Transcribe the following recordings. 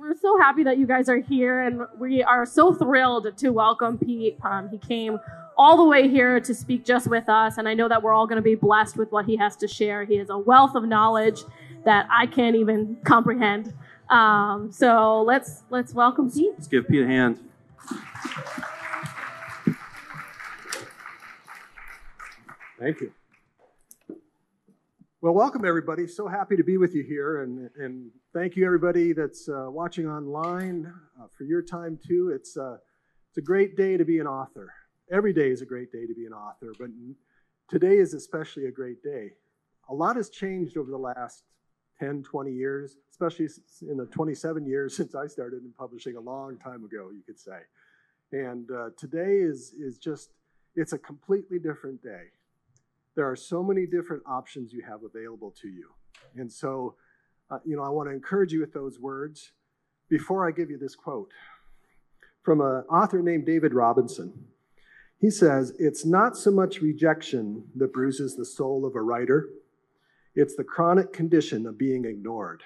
we're so happy that you guys are here, and we are so thrilled to welcome Pete. He came all the way here to speak just with us, and I know that we're all going to be blessed with what he has to share. He has a wealth of knowledge that I can't even comprehend. So let's welcome Pete. Let's give Pete a hand. Thank you. Well, welcome everybody. So happy to be with you here, and thank you everybody that's watching online for your time too. It's a great day to be an author. Every day is a great day to be an author, but today is especially a great day. A lot has changed over the last 10, 20 years, especially in the 27 years since I started in publishing a long time ago, you could say. And today is just, it's a completely different day. There are so many different options you have available to you. And so, I want to encourage you with those words before I give you this quote from an author named David Robinson. He says, "It's not so much rejection that bruises the soul of a writer. It's the chronic condition of being ignored."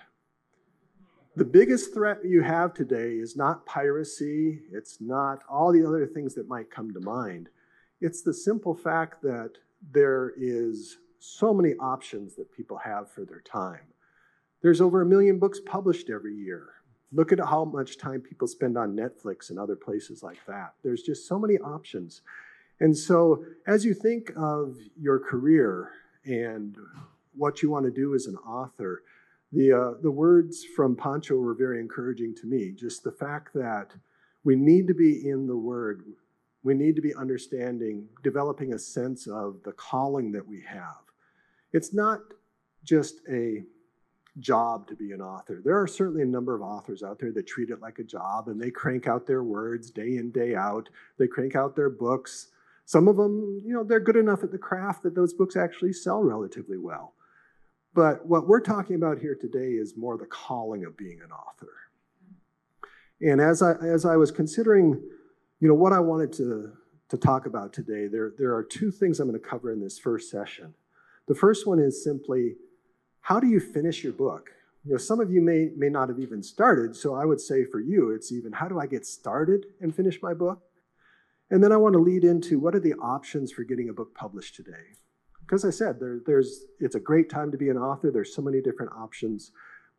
The biggest threat you have today is not piracy. It's not all the other things that might come to mind. It's the simple fact that there is so many options that people have for their time. There's over 1 million books published every year. Look at how much time people spend on Netflix and other places like that. There's just so many options. And so as you think of your career and what you want to do as an author, the words from Pancho were very encouraging to me. Just the fact that we need to be in the Word. We need to be understanding, developing a sense of the calling that we have. It's not just a job to be an author. There are certainly a number of authors out there that treat it like a job, and they crank out their words day in, day out. They crank out their books. Some of them, they're good enough at the craft that those books actually sell relatively well. But what we're talking about here today is more the calling of being an author. And as I was considering what I wanted to talk about today, there are two things I'm going to cover in this first session. The first one is simply, how do you finish your book? Some of you may not have even started, so I would say for you, it's even, how do I get started and finish my book? And then I want to lead into, what are the options for getting a book published today? Because I said, it's a great time to be an author. There's so many different options,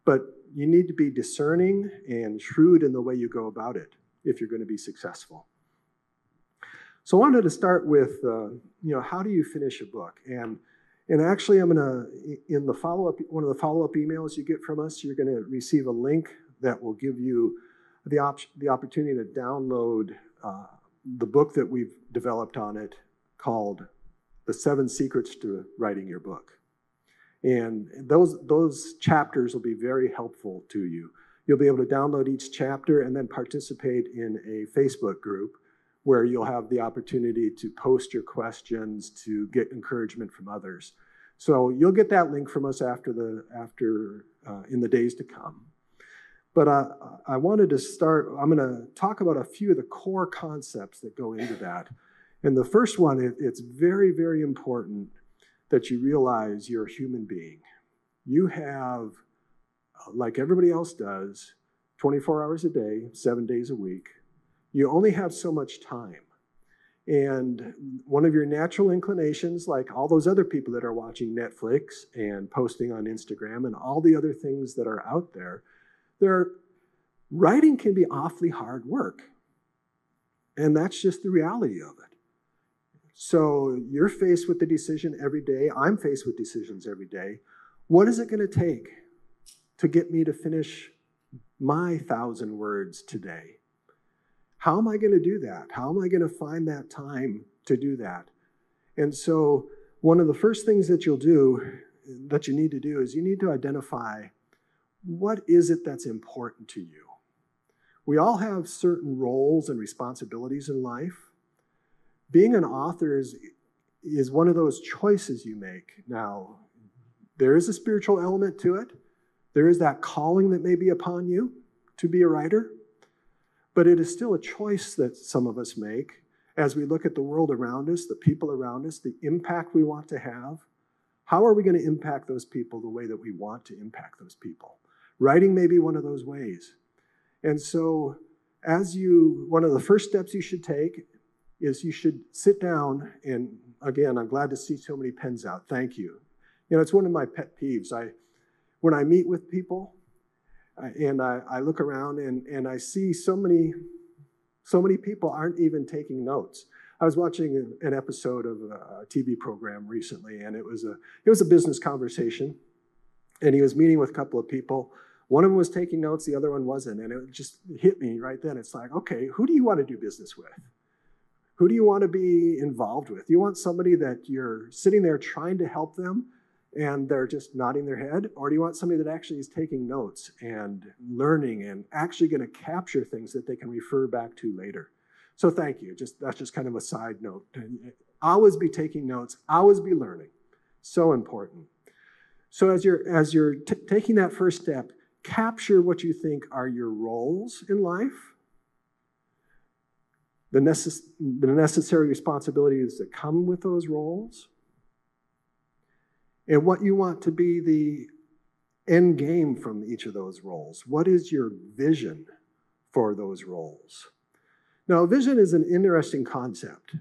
but you need to be discerning and shrewd in the way you go about it if you're going to be successful. So I wanted to start with, how do you finish a book? And actually, I'm going to, in the one of the follow-up emails you get from us, you're going to receive a link that will give you the opportunity to download the book that we've developed on it called The 7 Secrets to Writing Your Book. And those chapters will be very helpful to you. You'll be able to download each chapter and then participate in a Facebook group where you'll have the opportunity to post your questions, to get encouragement from others. So you'll get that link from us in the days to come. But I wanted to start, I'm going to talk about a few of the core concepts that go into that. And the first one, it's very, very important that you realize you're a human being. You have, like everybody else does, 24 hours a day, 7 days a week. You only have so much time. And one of your natural inclinations, like all those other people that are watching Netflix and posting on Instagram and all the other things that are out there, writing can be awfully hard work. And that's just the reality of it. So you're faced with the decision every day. I'm faced with decisions every day. What is it going to take to get me to finish my 1,000 words today? How am I going to do that? How am I going to find that time to do that? And so one of the first things that you need to do is you need to identify, what is it that's important to you? We all have certain roles and responsibilities in life. Being an author is one of those choices you make. Now, there is a spiritual element to it. There is that calling that may be upon you to be a writer. But it is still a choice that some of us make as we look at the world around us, the people around us, the impact we want to have. How are we going to impact those people the way that we want to impact those people? Writing may be one of those ways. And so one of the first steps you should take is you should sit down, and again, I'm glad to see so many pens out. Thank you. It's one of my pet peeves. When I meet with people, and I look around and I see so many people aren't even taking notes. I was watching an episode of a TV program recently, and it was a business conversation, and he was meeting with a couple of people. One of them was taking notes, the other one wasn't, and it just hit me right then. It's like, okay, who do you want to do business with? Who do you want to be involved with? You want somebody that you're sitting there trying to help them, and they're just nodding their head? Or do you want somebody that actually is taking notes and learning and actually going to capture things that they can refer back to later? So thank you. That's just kind of a side note. Always be taking notes. Always be learning. So important. So as you're taking that first step, capture what you think are your roles in life, the necessary responsibilities that come with those roles, and what you want to be the end game from each of those roles. What is your vision for those roles? Now, vision is an interesting concept.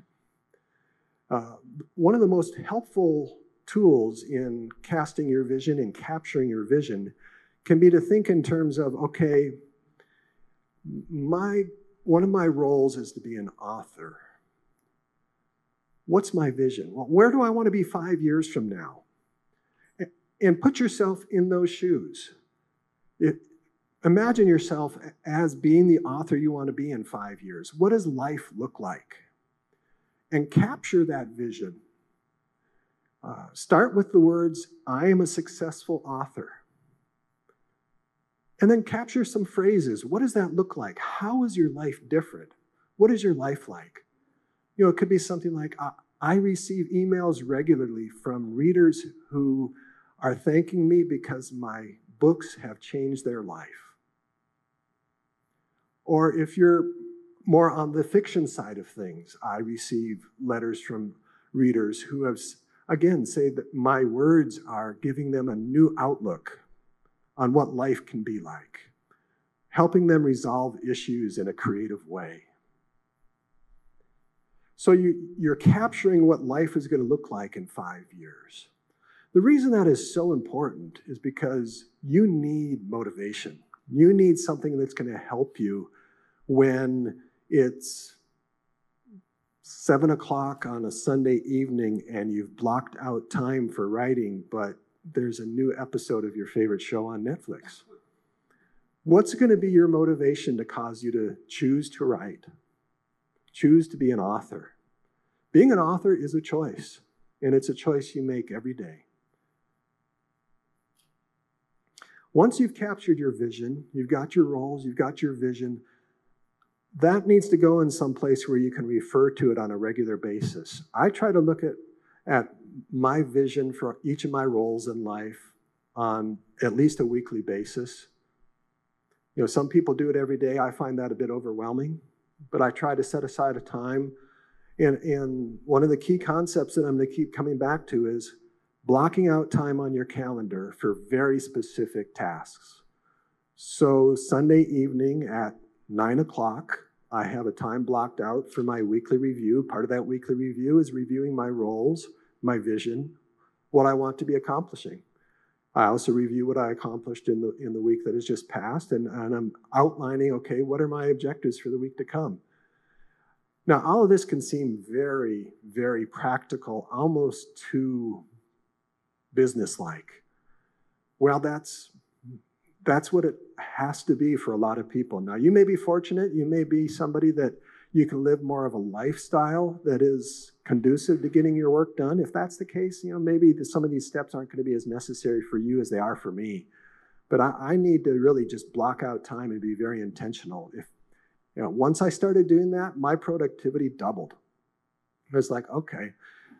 One of the most helpful tools in casting your vision and capturing your vision can be to think in terms of, okay, one of my roles is to be an author. What's my vision? Well, where do I want to be 5 years from now? And put yourself in those shoes. Imagine yourself as being the author you want to be in 5 years. What does life look like? And capture that vision. Start with the words, I am a successful author. And then capture some phrases. What does that look like? How is your life different? What is your life like? It could be something like, I receive emails regularly from readers who are thanking me because my books have changed their life. Or if you're more on the fiction side of things, I receive letters from readers who have, again, say that my words are giving them a new outlook on what life can be like, helping them resolve issues in a creative way. So you're capturing what life is going to look like in 5 years. The reason that is so important is because you need motivation. You need something that's going to help you when it's 7 o'clock on a Sunday evening and you've blocked out time for writing, but there's a new episode of your favorite show on Netflix. What's going to be your motivation to cause you to choose to write? Choose to be an author. Being an author is a choice, and it's a choice you make every day. Once you've captured your vision, you've got your roles, you've got your vision, that needs to go in some place where you can refer to it on a regular basis. I try to look at my vision for each of my roles in life on at least a weekly basis. Some people do it every day. I find that a bit overwhelming, but I try to set aside a time. And one of the key concepts that I'm going to keep coming back to is blocking out time on your calendar for very specific tasks. So Sunday evening at 9 o'clock, I have a time blocked out for my weekly review. Part of that weekly review is reviewing my roles, my vision, what I want to be accomplishing. I also review what I accomplished in the week that has just passed, and I'm outlining, okay, what are my objectives for the week to come? Now, all of this can seem very, very practical, almost too businesslike. Well, that's what it has to be for a lot of people. Now, you may be fortunate. You may be somebody that you can live more of a lifestyle that is conducive to getting your work done. If that's the case, maybe some of these steps aren't going to be as necessary for you as they are for me. But I need to really just block out time and be very intentional. Once I started doing that, my productivity doubled. It was like, okay,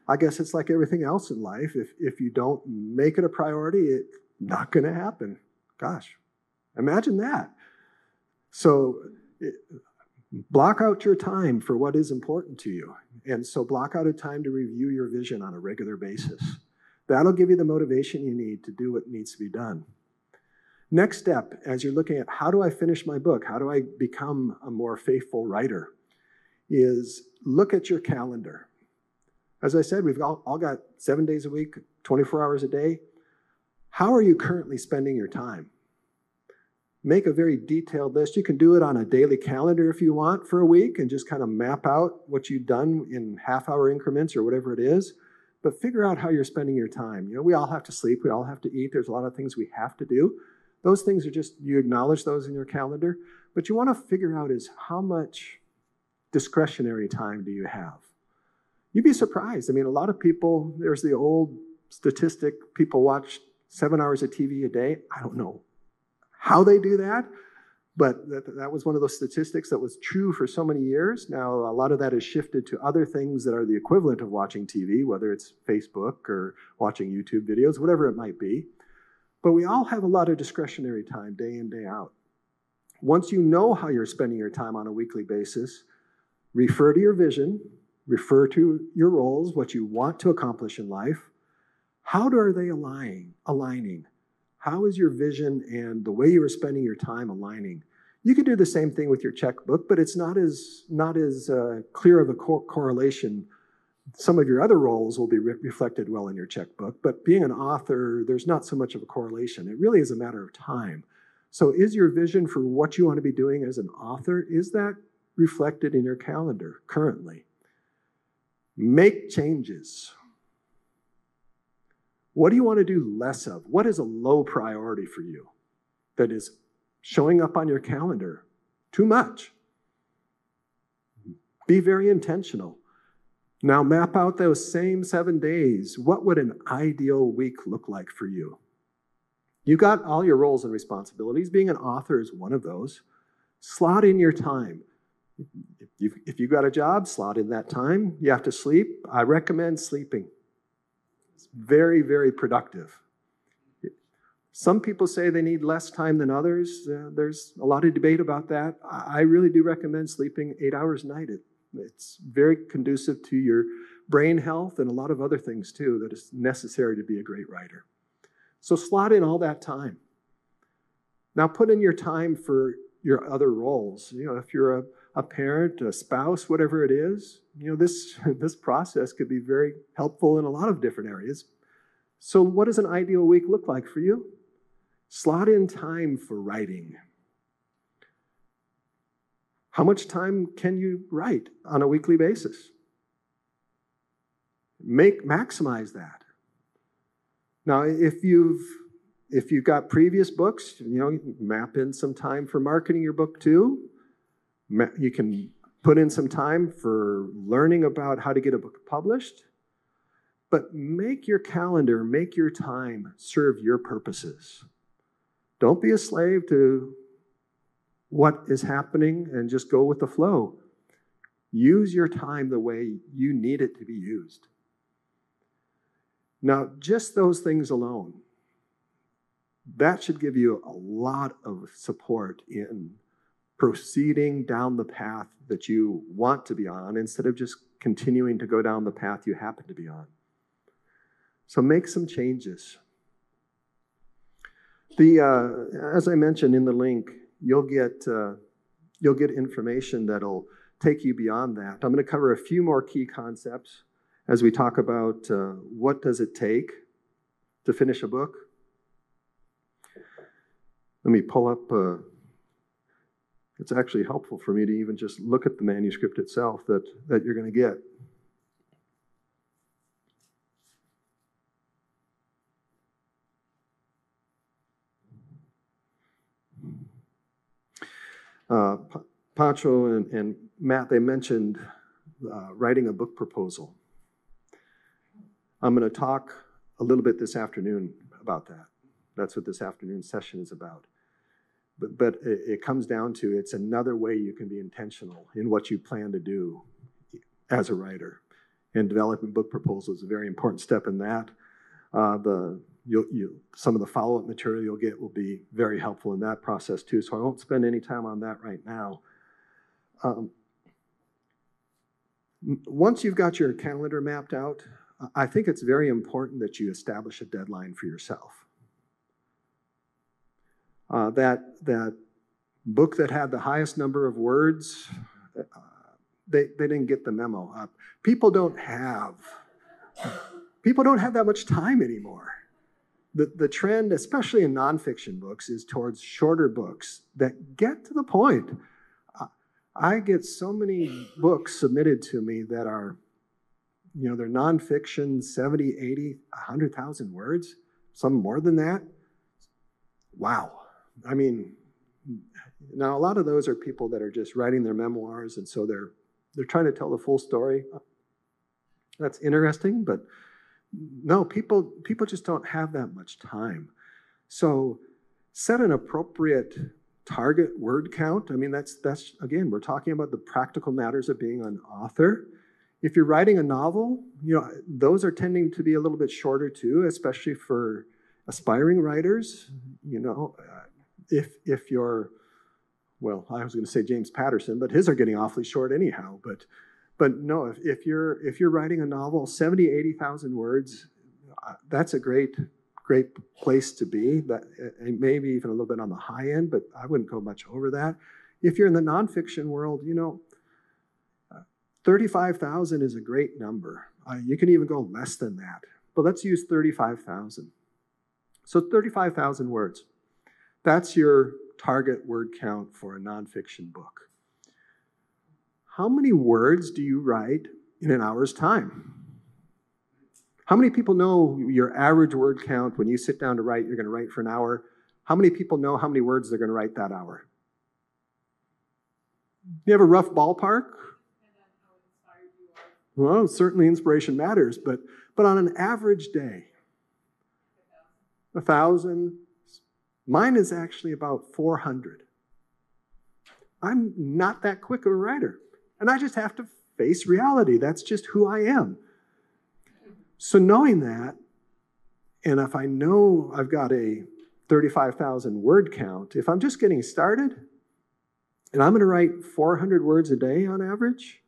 I guess it's like everything else in life. If you don't make it a priority, it's not going to happen. Gosh, imagine that. So block out your time for what is important to you. And so block out a time to review your vision on a regular basis. That'll give you the motivation you need to do what needs to be done. Next step, as you're looking at how do I finish my book, how do I become a more faithful writer, is look at your calendar. As I said, we've all got 7 days a week, 24 hours a day. How are you currently spending your time? Make a very detailed list. You can do it on a daily calendar if you want for a week and just kind of map out what you've done in half-hour increments or whatever it is. But figure out how you're spending your time. You know, we all have to sleep. We all have to eat. There's a lot of things we have to do. Those things are just, you acknowledge those in your calendar. But you want to figure out is how much discretionary time do you have? You'd be surprised. I mean, a lot of people, there's the old statistic, people watch 7 hours of TV a day. I don't know how they do that, but that was one of those statistics that was true for so many years. Now, a lot of that has shifted to other things that are the equivalent of watching TV, whether it's Facebook or watching YouTube videos, whatever it might be. But we all have a lot of discretionary time day in, day out. Once you know how you're spending your time on a weekly basis, refer to your vision, refer to your roles, what you want to accomplish in life. How are they aligning? How is your vision and the way you are spending your time aligning? You could do the same thing with your checkbook, but it's not as clear of a correlation. Some of your other roles will be reflected well in your checkbook, but being an author, there's not so much of a correlation. It really is a matter of time. So is your vision for what you want to be doing as an author, is that reflected in your calendar currently? Make changes. What do you want to do less of? What is a low priority for you that is showing up on your calendar too much? Be very intentional. Now map out those same 7 days. What would an ideal week look like for you? You got all your roles and responsibilities. Being an author is one of those. Slot in your time. If you've got a job, slot in that time. You have to sleep. I recommend sleeping. It's very, very productive. Some people say they need less time than others. There's a lot of debate about that. I really do recommend sleeping 8 hours a night. It's very conducive to your brain health and a lot of other things too that is necessary to be a great writer. So slot in all that time. Now put in your time for your other roles. You know, if you're a parent, a spouse, whatever it is, you know, this process could be very helpful in a lot of different areas. So what does an ideal week look like for you? Slot in time for writing. How much time can you write on a weekly basis? Maximize that. Now, if you've got previous books, you know, map in some time for marketing your book too. You can put in some time for learning about how to get a book published. But make your calendar, make your time serve your purposes. Don't be a slave to what is happening and just go with the flow. Use your time the way you need it to be used. Now, just those things alone, that should give you a lot of support in proceeding down the path that you want to be on instead of just continuing to go down the path you happen to be on. So make some changes. As I mentioned in the link, you'll get information that'll take you beyond that. I'm going to cover a few more key concepts as we talk about what does it take to finish a book. Let me pull up, it's actually helpful for me to even just look at the manuscript itself that you're going to get. Pancho and Matt, they mentioned writing a book proposal. I'm going to talk a little bit this afternoon about that. That's what this afternoon's session is about. But it comes down to it's another way you can be intentional in what you plan to do as a writer. And developing book proposals is a very important step in that. Some of the follow-up material you'll get will be very helpful in that process too, so I won't spend any time on that right now. Once you've got your calendar mapped out, I think it's very important that you establish a deadline for yourself. That book that had the highest number of words, they didn't get the memo. People don't have that much time anymore. The trend, especially in nonfiction books, is towards shorter books that get to the point. I get so many books submitted to me that are, they're nonfiction, 70, 80, 100,000 words, some more than that. Wow. I mean, now a lot of those are people that are just writing their memoirs, and so they're trying to tell the full story. That's interesting, but no, people just don't have that much time. So set an appropriate target word count. I mean, that's again, we're talking about the practical matters of being an author. If you're writing a novel, those are tending to be a little bit shorter too, especially for aspiring writers. If you're, well, I was going to say James Patterson, but his are getting awfully short anyhow. But no, if you're writing a novel, 70, 80,000 words, that's a great place to be. That maybe even a little bit on the high end, but I wouldn't go much over that. If you're in the nonfiction world, 35,000 is a great number. You can even go less than that, but let's use 35,000. So 35,000 words. That's your target word count for a nonfiction book. How many words do you write in an hour's time? How many people know your average word count when you sit down to write, you're going to write for an hour? How many people know how many words they're going to write that hour? You have a rough ballpark? Well, certainly inspiration matters, but on an average day, 1,000. Mine is actually about 400. I'm not that quick of a writer. And I just have to face reality. That's just who I am. So knowing that, and if I know I've got a 35,000 word count, if I'm just getting started, and I'm going to write 400 words a day on average,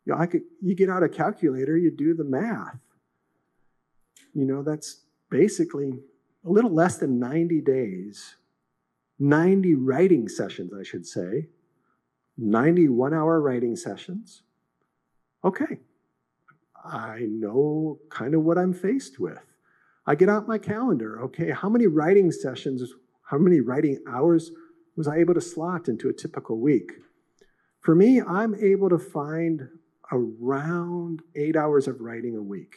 you get out a calculator, you do the math. That's basically a little less than 90 days, 90 writing sessions, I should say, 90 one-hour writing sessions. Okay, I know kind of what I'm faced with. I get out my calendar. Okay, how many writing sessions, how many writing hours was I able to slot into a typical week? For me, I'm able to find around 8 hours of writing a week.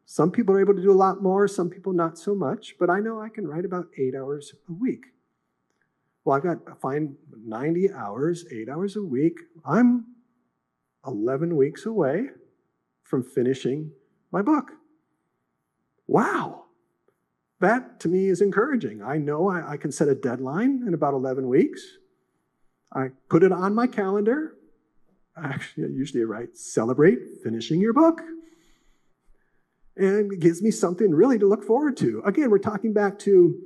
Some people are able to do a lot more, some people not so much, but I know I can write about 8 hours a week. Well, I've got to find 90 hours, 8 hours a week. I'm 11 weeks away from finishing my book. Wow. That, to me, is encouraging. I know I can set a deadline in about 11 weeks. I put it on my calendar. Actually, I usually write, celebrate finishing your book. And it gives me something really to look forward to. Again, we're talking back to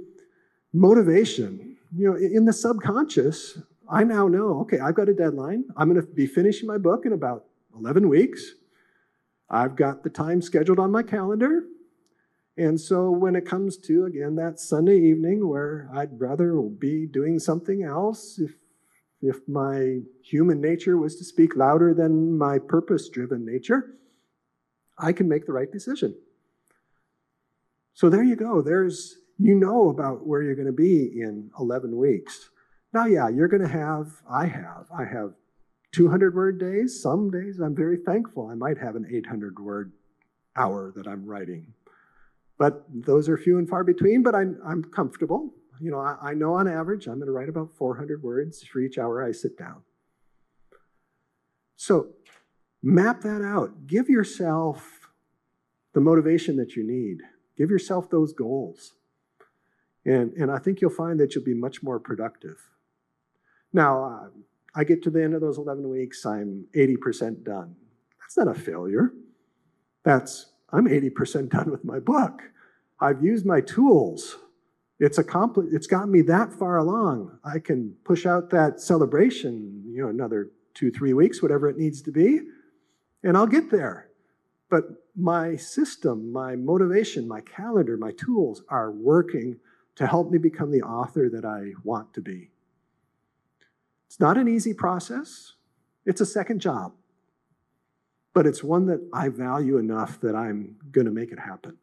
motivation. In the subconscious, I now know, okay, I've got a deadline. I'm going to be finishing my book in about 11 weeks. I've got the time scheduled on my calendar. And so when it comes to, again, that Sunday evening where I'd rather be doing something else, if my human nature was to speak louder than my purpose-driven nature, I can make the right decision. So there you go. You know about where you're going to be in 11 weeks. Now, yeah, you're going to have, I have 200-word days. Some days I'm very thankful I might have an 800-word hour that I'm writing. But those are few and far between, but I'm comfortable. I know on average I'm going to write about 400 words for each hour I sit down. So map that out. Give yourself the motivation that you need. Give yourself those goals. And I think you'll find that you'll be much more productive. Now, I get to the end of those 11 weeks, I'm 80% done. That's not a failure. I'm 80% done with my book. I've used my tools. It's gotten me that far along. I can push out that celebration, another 2-3 weeks, whatever it needs to be, and I'll get there. But my system, my motivation, my calendar, my tools are working to help me become the author that I want to be. It's not an easy process. It's a second job. But it's one that I value enough that I'm going to make it happen.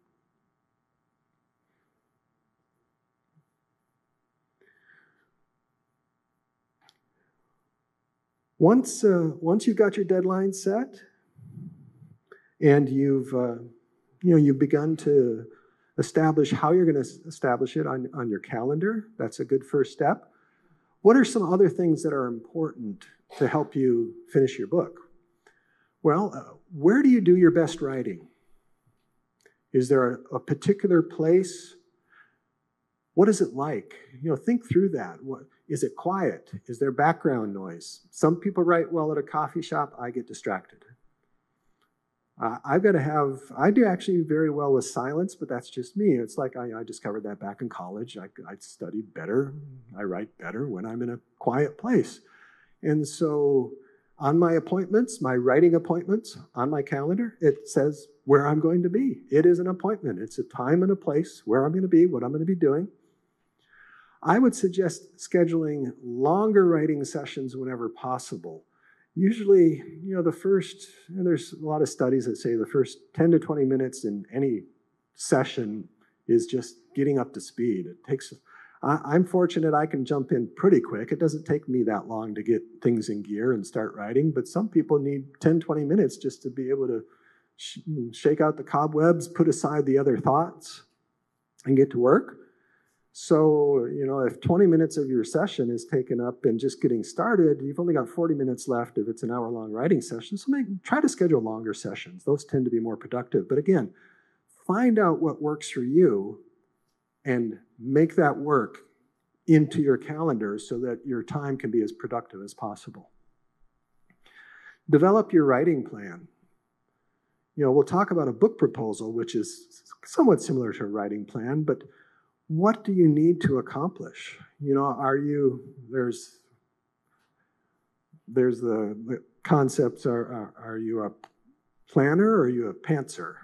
Once you've got your deadline set and you've begun to establish how you're going to establish it on your calendar, that's a good first step. What are some other things that are important to help you finish your book? Well, where do you do your best writing? Is there a particular place? What is it like? Think through that. Is it quiet? Is there background noise? Some people write well at a coffee shop. I get distracted. I do actually very well with silence, but that's just me. It's like I discovered that back in college. I studied better. I write better when I'm in a quiet place. And so on my appointments, my writing appointments on my calendar, it says where I'm going to be. It is an appointment. It's a time and a place where I'm going to be, what I'm going to be doing. I would suggest scheduling longer writing sessions whenever possible. Usually, there's a lot of studies that say the first 10 to 20 minutes in any session is just getting up to speed. I'm fortunate I can jump in pretty quick. It doesn't take me that long to get things in gear and start writing, but some people need 10, 20 minutes just to be able to shake out the cobwebs, put aside the other thoughts, and get to work. So, if 20 minutes of your session is taken up in just getting started, you've only got 40 minutes left if it's an hour-long writing session. So try to schedule longer sessions. Those tend to be more productive. But again, find out what works for you and make that work into your calendar so that your time can be as productive as possible. Develop your writing plan. We'll talk about a book proposal, which is somewhat similar to a writing plan, but what do you need to accomplish? There's the concepts, are you a planner or are you a pantser?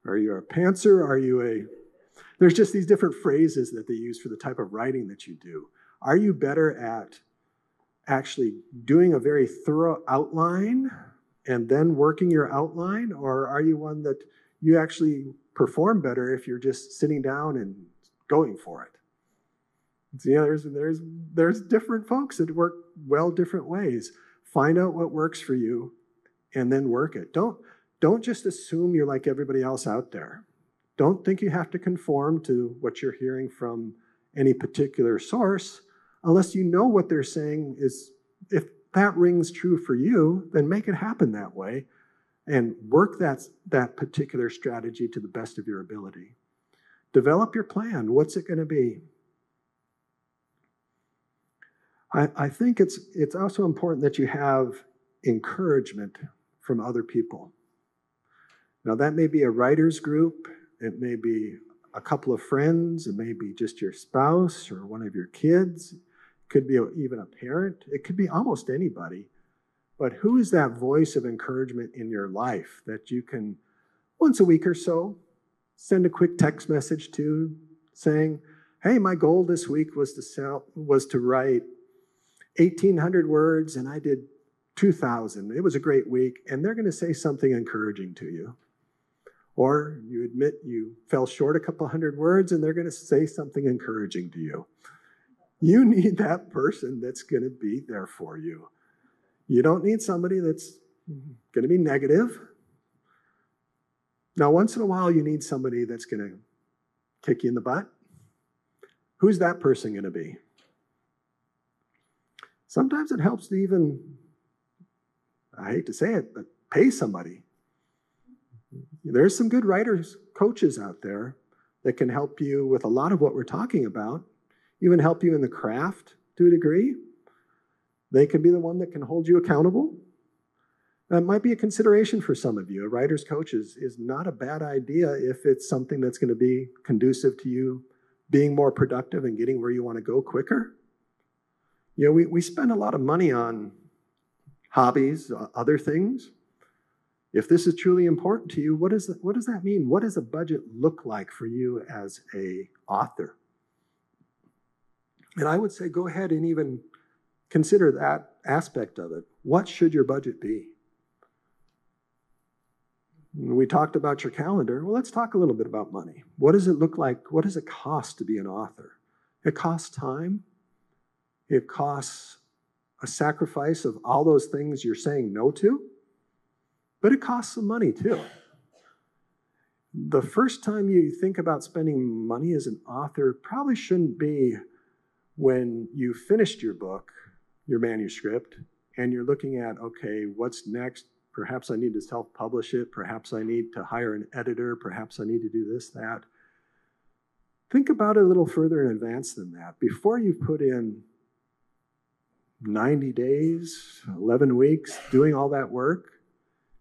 Are you a pantser? There's just these different phrases that they use for the type of writing that you do. Are you better at actually doing a very thorough outline and then working your outline? Or are you one that you actually perform better if you're just sitting down and going for it? So, there's different folks that work well different ways. Find out what works for you and then work it. Don't just assume you're like everybody else out there. Don't think you have to conform to what you're hearing from any particular source unless you know what they're saying is, if that rings true for you, then make it happen that way and work that particular strategy to the best of your ability. Develop your plan. What's it going to be? I think it's also important that you have encouragement from other people. Now, that may be a writer's group. It may be a couple of friends. It may be just your spouse or one of your kids. It could be even a parent. It could be almost anybody. But who is that voice of encouragement in your life that you can, once a week or so, send a quick text message to saying, hey, my goal this week was to write 1,800 words, and I did 2,000. It was a great week, and they're going to say something encouraging to you. Or you admit you fell short a couple hundred words, and they're going to say something encouraging to you. You need that person that's going to be there for you. You don't need somebody that's going to be negative. Now, once in a while, you need somebody that's going to kick you in the butt. Who's that person going to be? Sometimes it helps to even, I hate to say it, but pay somebody. There's some good writers, coaches out there that can help you with a lot of what we're talking about, even help you in the craft to a degree. They can be the one that can hold you accountable. That might be a consideration for some of you. A writer's coach is not a bad idea if it's something that's going to be conducive to you being more productive and getting where you want to go quicker. We spend a lot of money on hobbies, other things. If this is truly important to you, what does that mean? What does a budget look like for you as an author? And I would say go ahead and even consider that aspect of it. What should your budget be? We talked about your calendar. Well, let's talk a little bit about money. What does it look like? What does it cost to be an author? It costs time. It costs a sacrifice of all those things you're saying no to, but it costs some money too. The first time you think about spending money as an author probably shouldn't be when you finished your book, your manuscript, and you're looking at, okay, what's next? Perhaps I need to self-publish it. Perhaps I need to hire an editor. Perhaps I need to do this, that. Think about it a little further in advance than that. Before you put in 90 days, 11 weeks, doing all that work,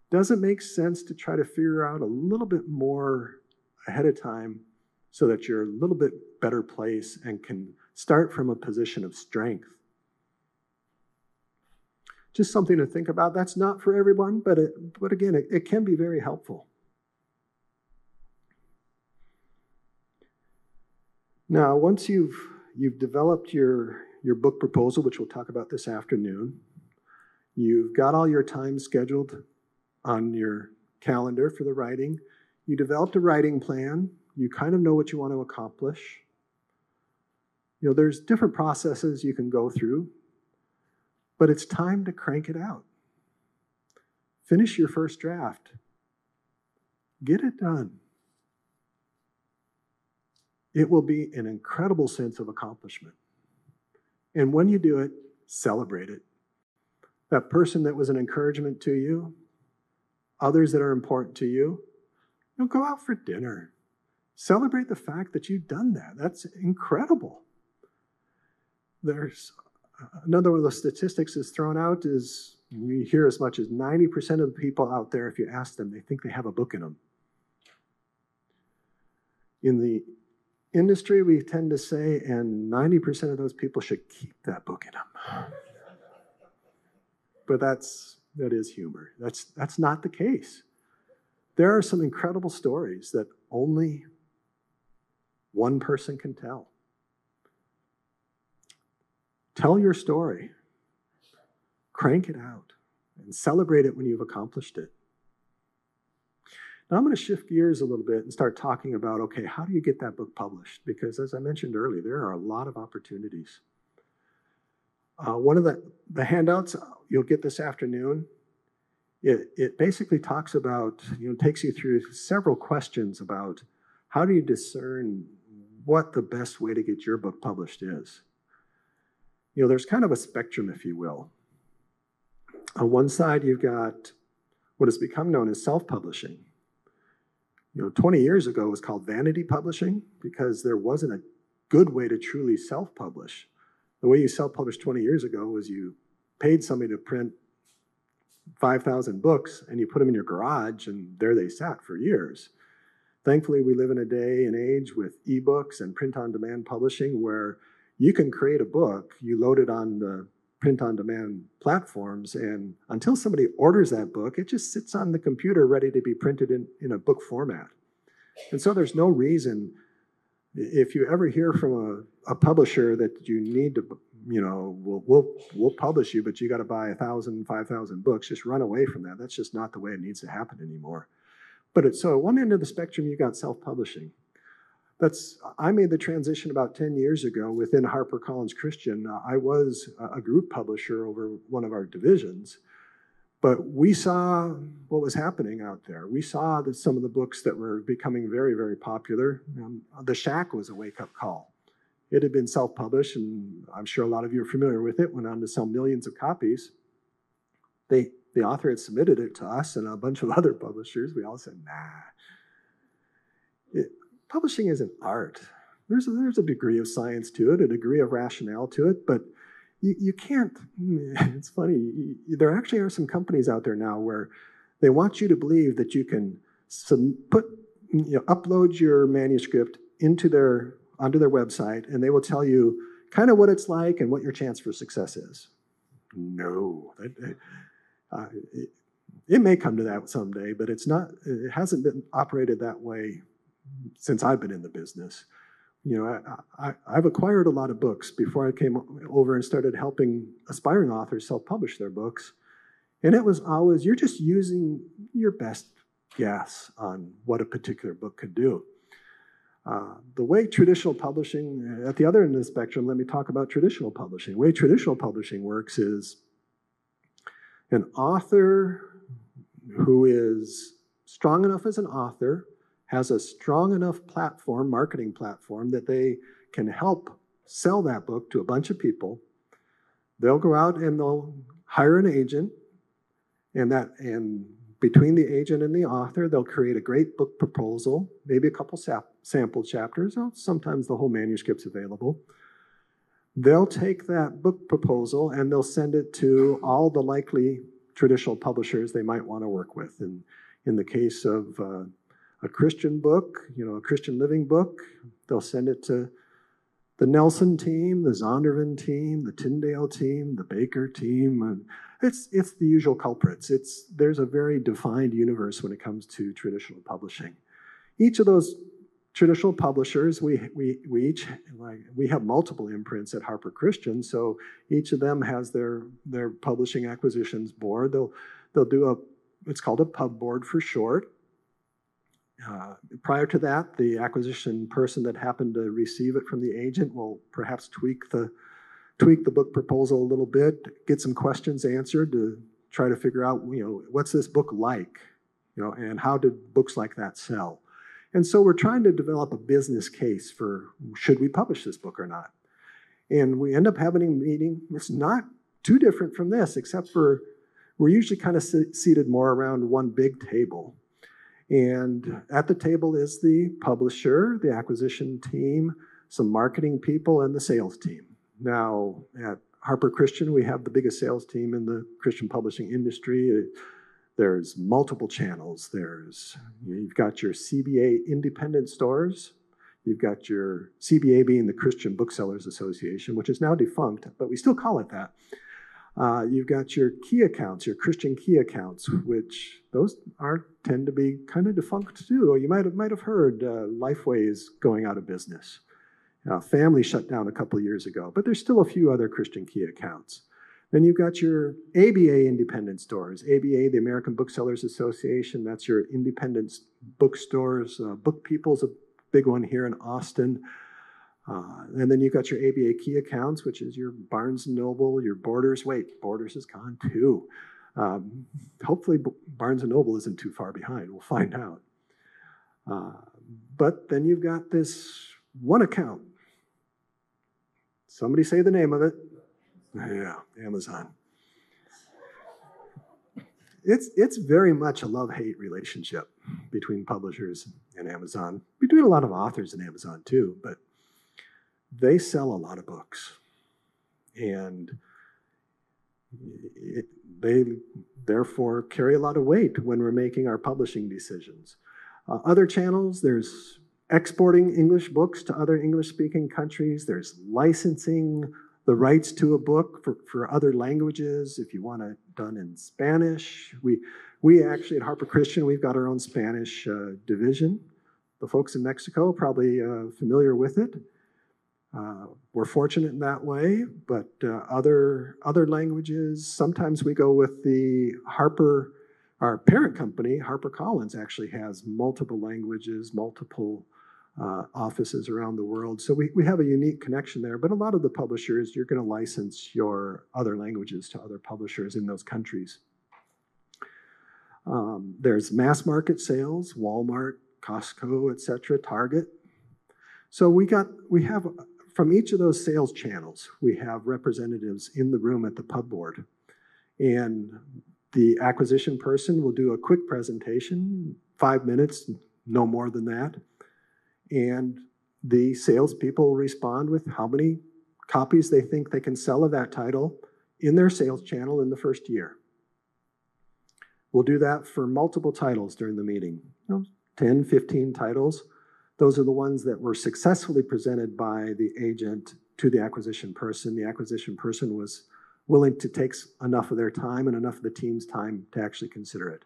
does it make sense to try to figure out a little bit more ahead of time so that you're a little bit better place and can start from a position of strength? Just something to think about. That's not for everyone, but again, it can be very helpful. Now, once you've developed your book proposal, which we'll talk about this afternoon, you've got all your time scheduled on your calendar for the writing, you developed a writing plan, you kind of know what you want to accomplish. You know, there's different processes you can go through, but it's time to crank it out. Finish your first draft. Get it done. It will be an incredible sense of accomplishment. And when you do it, celebrate it. That person that was an encouragement to you, others that are important to you, go out for dinner. Celebrate the fact that you've done that. That's incredible. There's another one of the statistics is thrown out is you hear as much as 90% of the people out there, if you ask them, they think they have a book in them. In the industry, we tend to say, and 90% of those people should keep that book in them. But that is humor. That's not the case. There are some incredible stories that only one person can tell. Tell your story. Crank it out and celebrate it when you've accomplished it. Now I'm going to shift gears a little bit and start talking about, okay, how do you get that book published? Because as I mentioned earlier, there are a lot of opportunities. One of the handouts you'll get this afternoon, it basically talks about, takes you through several questions about how do you discern what the best way to get your book published is. There's kind of a spectrum, if you will. On one side, you've got what has become known as self-publishing. 20 years ago, it was called vanity publishing because there wasn't a good way to truly self-publish. The way you self-published 20 years ago was you paid somebody to print 5,000 books and you put them in your garage and there they sat for years. Thankfully, we live in a day and age with ebooks and print-on-demand publishing where you can create a book, you load it on the print-on-demand platforms, and until somebody orders that book, it just sits on the computer ready to be printed in a book format. And so there's no reason, if you ever hear from a publisher that you need to, we'll publish you, but you got to buy 1,000, 5,000 books, just run away from that. That's just not the way it needs to happen anymore. But so at one end of the spectrum, you got self-publishing. I made the transition about 10 years ago within HarperCollins Christian. I was a group publisher over one of our divisions, but we saw what was happening out there. We saw that some of the books that were becoming very, very popular, The Shack was a wake-up call. It had been self-published, and I'm sure a lot of you are familiar with it, went on to sell millions of copies. The author had submitted it to us and a bunch of other publishers. We all said, nah. Publishing is an art. There's a degree of science to it, a degree of rationale to it, but you can't, it's funny, there actually are some companies out there now where they want you to believe that you can upload your manuscript onto their website and they will tell you kind of what it's like and what your chance for success is. No. It may come to that someday, but it hasn't been operated that way since I've been in the business. you know, I've acquired a lot of books before I came over and started helping aspiring authors self-publish their books. And it was always, you're just using your best guess on what a particular book could do. The way traditional publishing, at the other end of the spectrum, let me talk about traditional publishing. The way traditional publishing works is an author who is strong enough as an author, has a strong enough platform, marketing platform, that they can help sell that book to a bunch of people. They'll go out and they'll hire an agent, and between the agent and the author, they'll create a great book proposal, maybe a couple sample chapters. Sometimes the whole manuscript's available. They'll take that book proposal and they'll send it to all the likely traditional publishers they might want to work with. And in the case of a Christian book, a Christian living book, they'll send it to the Nelson team, the Zondervan team, the Tyndale team, the Baker team. And it's the usual culprits. There's a very defined universe when it comes to traditional publishing. Each of those traditional publishers, we have multiple imprints at Harper Christian, so each of them has their publishing acquisitions board. They'll do it's called a pub board for short. Prior to that, the acquisition person that happened to receive it from the agent will perhaps tweak the book proposal a little bit, get some questions answered to try to figure out, what's this book like, and how did books like that sell? And so we're trying to develop a business case for, should we publish this book or not? And we end up having a meeting. It's not too different from this, except for we're usually kind of seated more around one big table. And at the table is the publisher, the acquisition team, some marketing people, and the sales team. Now, at Harper Christian, we have the biggest sales team in the Christian publishing industry. There's multiple channels. You've got your CBA independent stores. You've got your CBA being the Christian Booksellers Association, which is now defunct, but we still call it that. You've got your key accounts, your Christian key accounts, which those tend to be kind of defunct too. You might have heard Lifeway is going out of business. Family shut down a couple of years ago, but there's still a few other Christian key accounts. Then you've got your ABA independent stores. ABA, the American Booksellers Association, that's your independent bookstores. Book People's a big one here in Austin. And then you've got your ABA key accounts, which is your Barnes & Noble, your Borders. Wait, Borders is gone too. Hopefully Barnes & Noble isn't too far behind. We'll find out. But then you've got this one account. Somebody say the name of it. Yeah, Amazon. It's very much a love-hate relationship between publishers and Amazon, between a lot of authors and Amazon too, but they sell a lot of books. And they therefore carry a lot of weight when we're making our publishing decisions. Other channels, there's exporting English books to other English-speaking countries. There's licensing the rights to a book for other languages if you want it done in Spanish. We actually at Harper Christian, we've got our own Spanish division. The folks in Mexico are probably familiar with it. We're fortunate in that way, but other languages, sometimes we go with the Harper, our parent company, HarperCollins actually has multiple languages, multiple offices around the world. So we have a unique connection there, but a lot of the publishers, you're going to license your other languages to other publishers in those countries. There's mass market sales, Walmart, Costco, etc., Target. So we have, from each of those sales channels, we have representatives in the room at the pub board. And the acquisition person will do a quick presentation, 5 minutes, no more than that. And the salespeople will respond with how many copies they think they can sell of that title in their sales channel in the first year. We'll do that for multiple titles during the meeting, 10, 15 titles. Those are the ones that were successfully presented by the agent to the acquisition person. The acquisition person was willing to take enough of their time and enough of the team's time to actually consider it.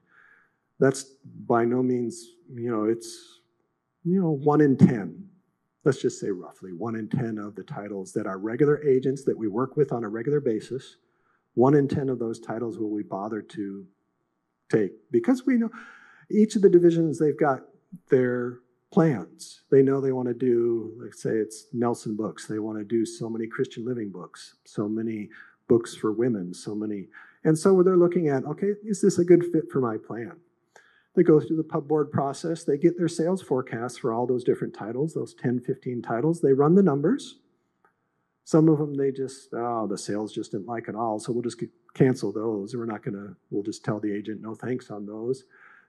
That's by no means, it's 1 in 10 let's just say roughly 1 in 10 of the titles that are regular agents that we work with on a regular basis, 1 in 10 of those titles will we bother to take, because we know each of the divisions, they've got their plans. They know they want to do, let's say it's Nelson Books, they want to do so many Christian living books, so many books for women, so many. And so they're looking at, okay, is this a good fit for my plan? They go through the pub board process. They get their sales forecasts for all those different titles, those 10, 15 titles. They run the numbers. Some of them, they just, the sales just didn't like it all, so we'll just cancel those. We'll just tell the agent no thanks on those.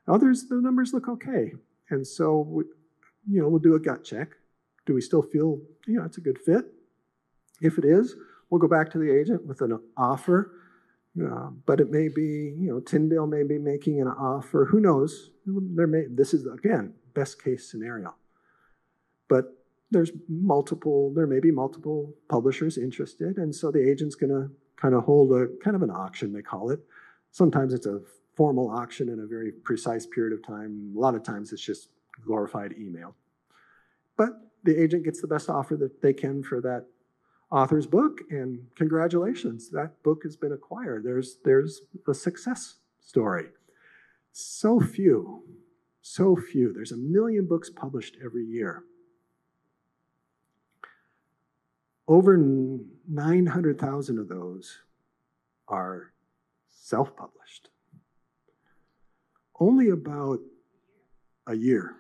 Others, the numbers look okay. And so, we'll do a gut check. Do we still feel, it's a good fit? If it is, we'll go back to the agent with an offer. But it may be, Tyndale may be making an offer. Who knows? This is, again, best case scenario. But there may be multiple publishers interested. And so the agent's going to kind of hold a kind of an auction, they call it. Sometimes it's a formal auction in a very precise period of time. A lot of times it's just glorified email. But the agent gets the best offer that they can for that author's book, and congratulations, that book has been acquired. There's a success story. So few. There's 1 million books published every year. Over 900,000 of those are self-published. Only about a year.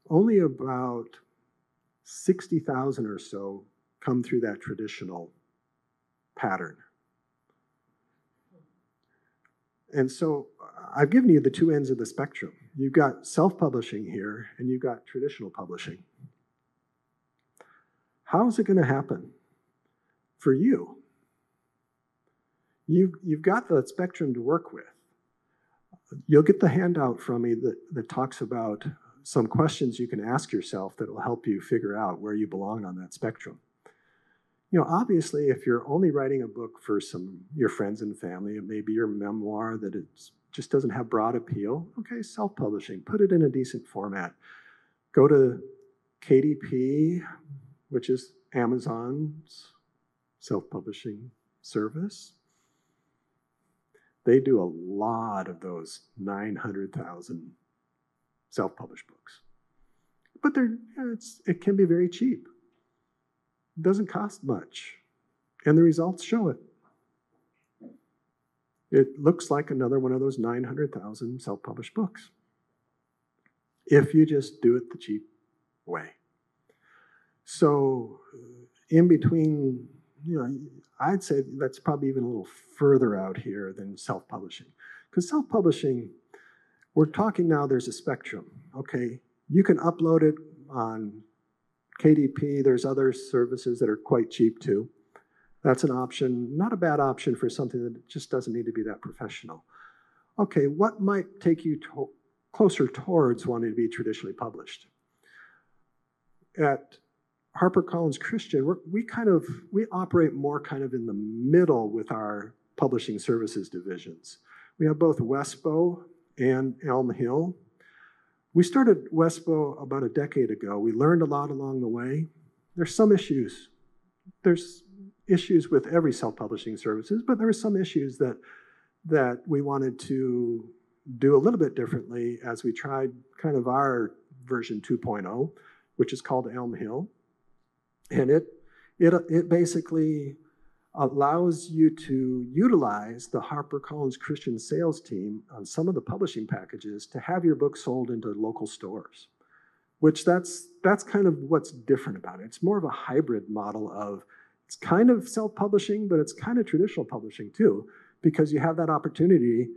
Only about 60,000 or so come through that traditional pattern. And so I've given you the two ends of the spectrum. You've got self-publishing here, and you've got traditional publishing. How is it going to happen for you? You've got the spectrum to work with. You'll get the handout from me that talks about some questions you can ask yourself that will help you figure out where you belong on that spectrum. Obviously, if you're only writing a book for your friends and family, it may be your memoir that it just doesn't have broad appeal. Okay, self-publishing, put it in a decent format. Go to KDP, which is Amazon's self-publishing service. They do a lot of those 900,000 self-published books. But it can be very cheap. It doesn't cost much. And the results show it. It looks like another one of those 900,000 self-published books, if you just do it the cheap way. So in between, I'd say that's probably even a little further out here than self-publishing. Because self-publishing, we're talking now, there's a spectrum. Okay, you can upload it on KDP. There's other services that are quite cheap too. That's an option, not a bad option for something that just doesn't need to be that professional. Okay, what might take you closer towards wanting to be traditionally published? At HarperCollins Christian, we operate more kind of in the middle with our publishing services divisions. We have both Wespo and Elm Hill. We started Wespo about a decade ago. We learned a lot along the way. There's some issues. There's issues with every self-publishing services, but there were some issues that we wanted to do a little bit differently as we tried kind of our version 2.0, which is called Elm Hill. And it basically allows you to utilize the HarperCollins Christian sales team on some of the publishing packages to have your book sold into local stores, which that's kind of what's different about it. It's more of a hybrid model of, it's kind of self-publishing, but it's kind of traditional publishing too, because you have that opportunity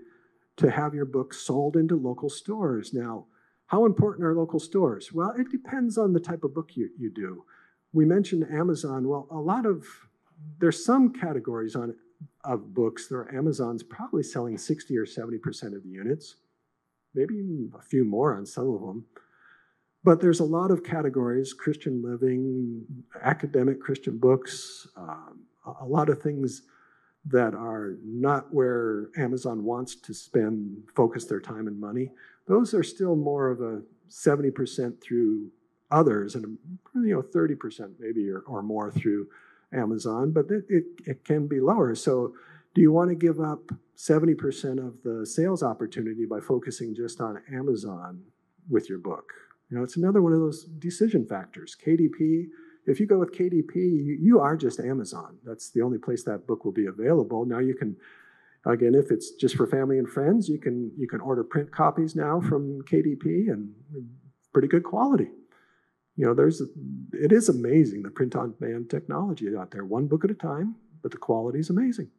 to have your book sold into local stores. Now, how important are local stores? Well, it depends on the type of book you do. We mentioned Amazon. Well, there's some categories of books where Amazon's probably selling 60 or 70% of the units, maybe even a few more on some of them. But there's a lot of categories: Christian living, academic Christian books, a lot of things that are not where Amazon wants to focus their time and money. Those are still more of a 70% through others, and 30% maybe or more through Amazon, but it can be lower. So do you want to give up 70% of the sales opportunity by focusing just on Amazon with your book? It's another one of those decision factors. KDP, if you go with KDP, you are just Amazon. That's the only place that book will be available. Now you can, again, if it's just for family and friends, you can order print copies now from KDP and pretty good quality. It is amazing, the print-on-demand technology out there, one book at a time, but the quality is amazing.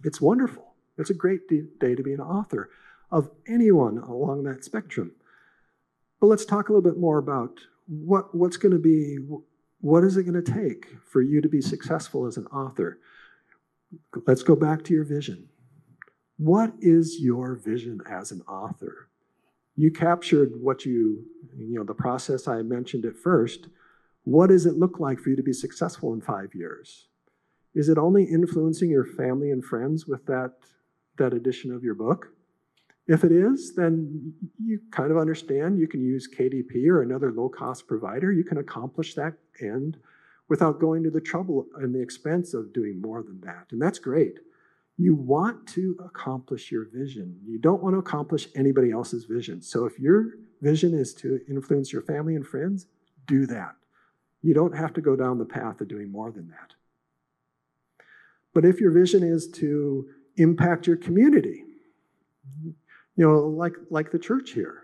It's wonderful. It's a great day to be an author of anyone along that spectrum. But let's talk a little bit more about what is it going to take for you to be successful as an author? Let's go back to your vision. What is your vision as an author? You captured the process I mentioned at first. What does it look like for you to be successful in 5 years? Is it only influencing your family and friends with that edition of your book? If it is, then you kind of understand you can use KDP or another low-cost provider. You can accomplish that end without going to the trouble and the expense of doing more than that. And that's great. You want to accomplish your vision. You don't want to accomplish anybody else's vision. So if your vision is to influence your family and friends, do that. You don't have to go down the path of doing more than that. But if your vision is to impact your community, like the church here,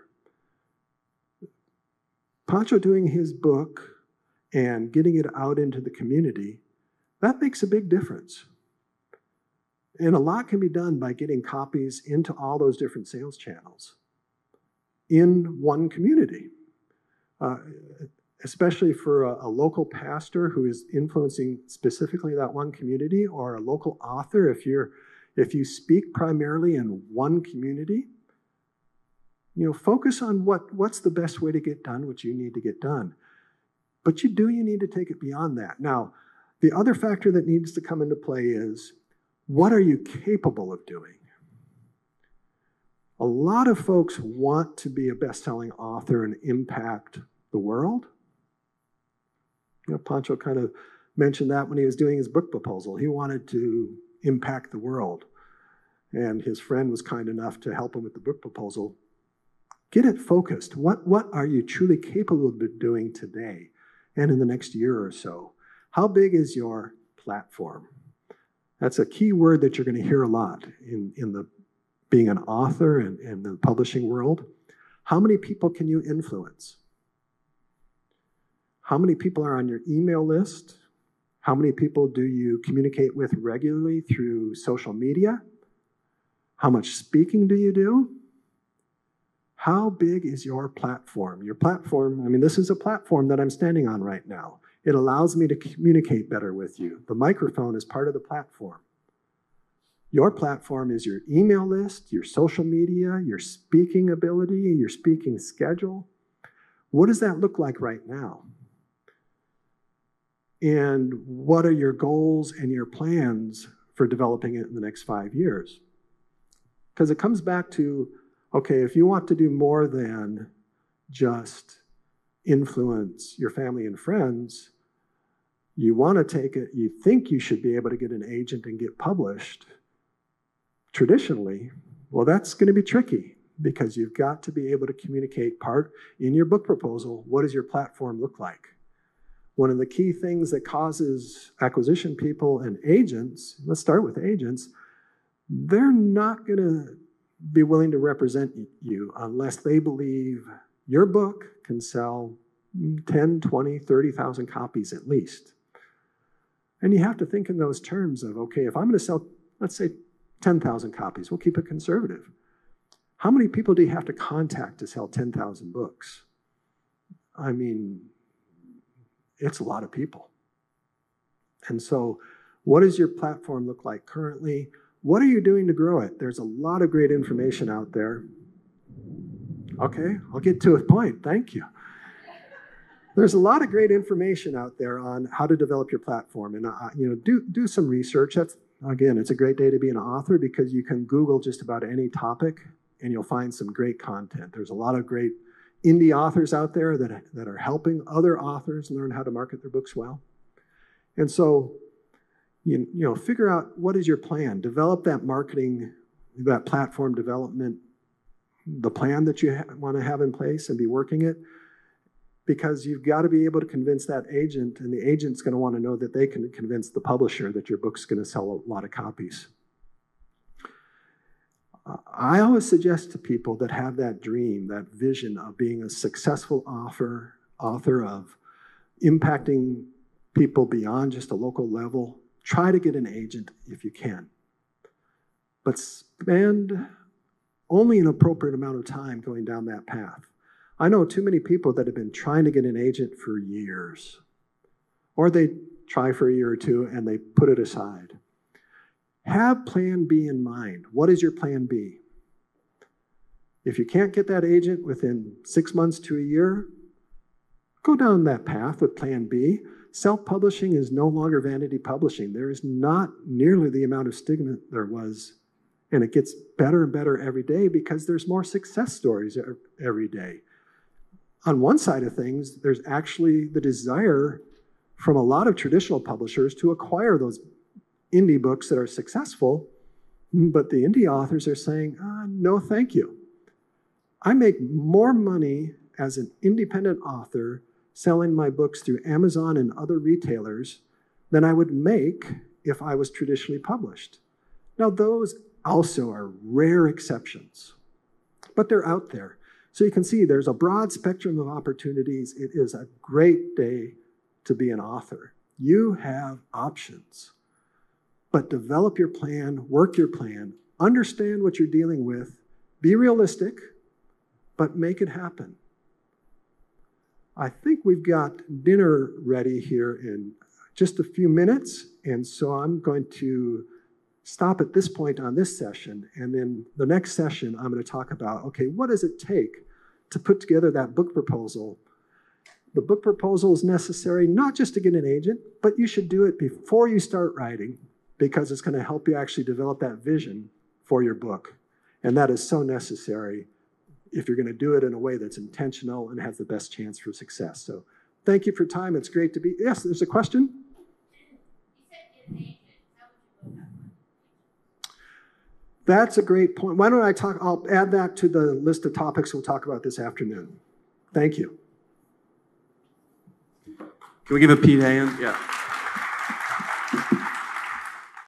Pancho doing his book and getting it out into the community, that makes a big difference. And a lot can be done by getting copies into all those different sales channels in one community, especially for a local pastor who is influencing specifically that one community, or a local author. If you speak primarily in one community, focus on what's the best way to get done what you need to get done. But you need to take it beyond that. Now, the other factor that needs to come into play is, what are you capable of doing? A lot of folks want to be a best-selling author and impact the world. Pancho kind of mentioned that when he was doing his book proposal. He wanted to impact the world. And his friend was kind enough to help him with the book proposal. Get it focused. What are you truly capable of doing today and in the next year or so? How big is your platform? That's a key word that you're going to hear a lot in the being an author and in the publishing world. How many people can you influence? How many people are on your email list? How many people do you communicate with regularly through social media? How much speaking do you do? How big is your platform? Your platform, this is a platform that I'm standing on right now. It allows me to communicate better with you. The microphone is part of the platform. Your platform is your email list, your social media, your speaking ability, your speaking schedule. What does that look like right now? And what are your goals and your plans for developing it in the next 5 years? Because it comes back to, okay, if you want to do more than just influence your family and friends, you want to take it, you think you should be able to get an agent and get published traditionally, well, that's going to be tricky because you've got to be able to communicate in your book proposal, what does your platform look like? One of the key things that causes acquisition people and agents, let's start with agents, they're not going to be willing to represent you unless they believe your book can sell 10, 20, 30,000 copies at least. And you have to think in those terms of, okay, if I'm going to sell, let's say 10,000 copies, we'll keep it conservative. How many people do you have to contact to sell 10,000 books? It's a lot of people. And so what does your platform look like currently? What are you doing to grow it? There's a lot of great information out there. Okay, I'll get to a point. Thank you. There's a lot of great information out there on how to develop your platform, and do some research. Again, it's a great day to be an author because you can Google just about any topic and you'll find some great content. There's a lot of great indie authors out there that are helping other authors learn how to market their books well. And so, you know, figure out what is your plan. Develop that marketing, that platform development, the plan that you want to have in place and be working it, because you've got to be able to convince that agent, and the agent's going to want to know that they can convince the publisher that your book's going to sell a lot of copies. I always suggest to people that have that dream, that vision of being a successful author of impacting people beyond just a local level, try to get an agent if you can. But spend only an appropriate amount of time going down that path. I know too many people that have been trying to get an agent for years, or they try for a year or two and they put it aside. Have plan B in mind. What is your plan B? If you can't get that agent within 6 months to a year, go down that path with plan B. Self-publishing is no longer vanity publishing. There is not nearly the amount of stigma there was, and it gets better and better every day because there's more success stories every day. On one side of things, there's actually the desire from a lot of traditional publishers to acquire those indie books that are successful, but the indie authors are saying, no, thank you. I make more money as an independent author selling my books through Amazon and other retailers than I would make if I was traditionally published. Now, those also are rare exceptions, but they're out there. So you can see there's a broad spectrum of opportunities. It is a great day to be an author. You have options. But develop your plan, work your plan, understand what you're dealing with, be realistic, but make it happen. I think we've got dinner ready here in just a few minutes, and so I'm going to stop at this point on this session, and then the next session I'm going to talk about, okay, what does it take to put together that book proposal? The book proposal is necessary not just to get an agent, but you should do it before you start writing, because it's going to help you actually develop that vision for your book. And that is so necessary if you're going to do it in a way that's intentional and has the best chance for success. So thank you for your time. It's great to be. Yes, there's a question? That's a great point. Why don't I talk? I'll add that to the list of topics we'll talk about this afternoon. Thank you. Can we give a Pete hand? Yeah.